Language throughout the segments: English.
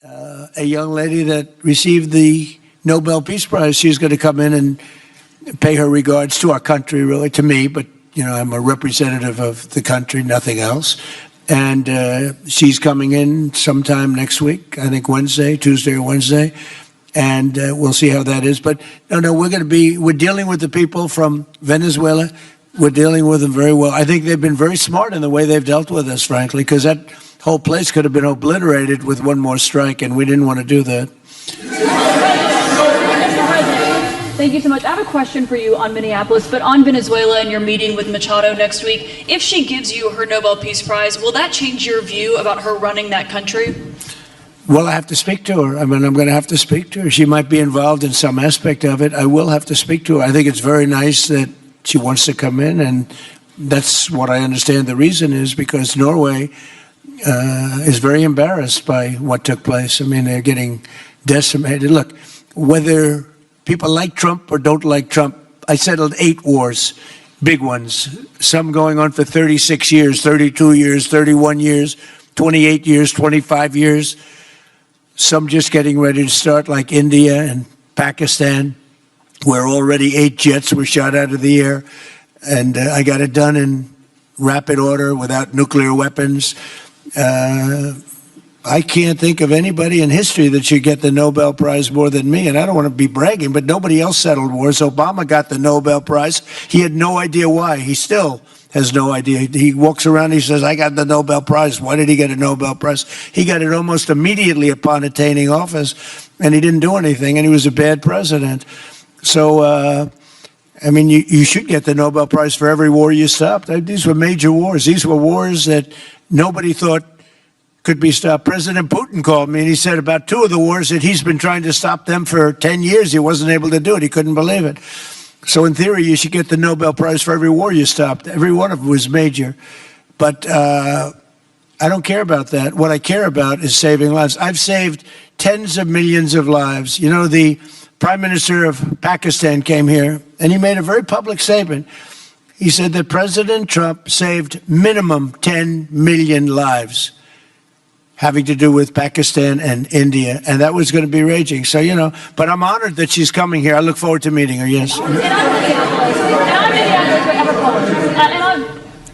a young lady that received the Nobel Peace Prize. She's going to come in and pay her regards to our country, really, to me, but, you know, I'm a representative of the country, nothing else. And she's coming in sometime next week, I think Tuesday or Wednesday, and we'll see how that is. But no, we're dealing with the people from Venezuela. We're dealing with them very well. I think they've been very smart in the way they've dealt with us, frankly, because that whole place could have been obliterated with one more strike, and we didn't want to do that. Thank you so much. I have a question for you on Minneapolis, but on Venezuela and your meeting with Machado next week. If she gives you her Nobel Peace Prize, will that change your view about her running that country? Well, I have to speak to her. I mean, I'm going to have to speak to her. She might be involved in some aspect of it. I will have to speak to her. I think it's very nice that she wants to come in, and that's what I understand the reason is, because Norway is very embarrassed by what took place. I mean, they're getting decimated. Look, whether people like Trump or don't like Trump, I settled 8 wars, big ones, some going on for 36 years, 32 years, 31 years, 28 years, 25 years, some just getting ready to start, like India and Pakistan, where already 8 jets were shot out of the air, and I got it done in rapid order without nuclear weapons. I can't think of anybody in history that should get the Nobel Prize more than me, and I don't want to be bragging, but nobody else settled wars. Obama got the Nobel Prize. He had no idea why. He still has no idea. He walks around, he says, I got the Nobel Prize. Why did he get a Nobel Prize? He got it almost immediately upon attaining office, and he didn't do anything, and he was a bad president. So, I mean, you should get the Nobel Prize for every war you stopped. These were major wars. These were wars that nobody thought could be stopped. President Putin called me, and he said about 2 of the wars that he's been trying to stop them for 10 years. He wasn't able to do it. He couldn't believe it. So in theory, you should get the Nobel Prize for every war you stopped. Every one of them was major. But I don't care about that. What I care about is saving lives. I've saved tens of millions of lives. You know, the Prime Minister of Pakistan came here, and he made a very public statement. He said that President Trump saved minimum 10 million lives having to do with Pakistan and India, and that was going to be raging. So, you know, but I'm honored that she's coming here. I look forward to meeting her, yes.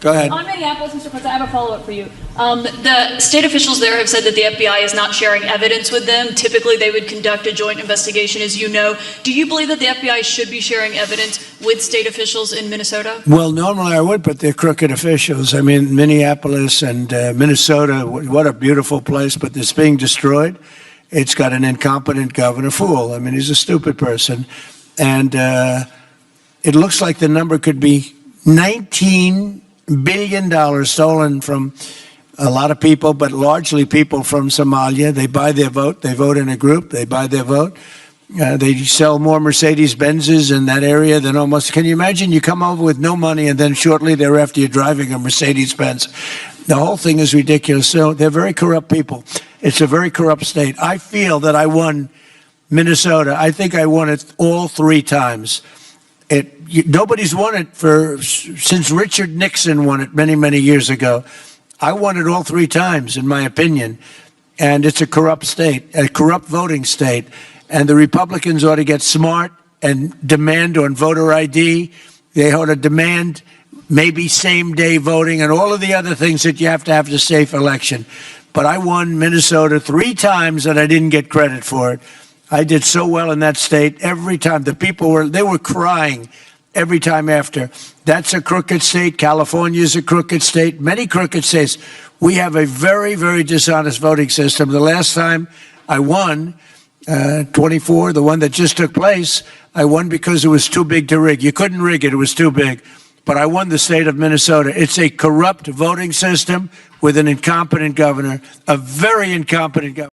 Go ahead. On Minneapolis, Mr. President, I have a follow-up for you. The state officials there have said that the FBI is not sharing evidence with them. Typically, they would conduct a joint investigation, as you know. Do you believe that the FBI should be sharing evidence with state officials in Minnesota? Well, normally I would, but they're crooked officials. I mean, Minneapolis and Minnesota, what a beautiful place, but it's being destroyed. It's got an incompetent governor, fool. I mean, he's a stupid person. And it looks like the number could be $19 billion stolen from a lot of people, but largely people from Somalia. They buy their vote. They vote in a group. They buy their vote. They sell more Mercedes-Benzes in that area than almost. Can you imagine? You come over with no money, and then shortly thereafter you're driving a Mercedes-Benz. The whole thing is ridiculous. So they're very corrupt people. It's a very corrupt state. I feel that I won Minnesota. I think I won it all 3 times. Nobody's won it since Richard Nixon won it many, many years ago. I won it all 3 times, in my opinion. And it's a corrupt state, a corrupt voting state. And the Republicans ought to get smart and demand on voter ID. They ought to demand maybe same-day voting and all of the other things that you have to have safe election. But I won Minnesota 3 times, and I didn't get credit for it. I did so well in that state every time. The people were crying every time after. That's a crooked state. California is a crooked state. Many crooked states. We have a very, very dishonest voting system. The last time I won, 24, the one that just took place, I won because it was too big to rig. You couldn't rig it. It was too big. But I won the state of Minnesota. It's a corrupt voting system with an incompetent governor, a very incompetent governor.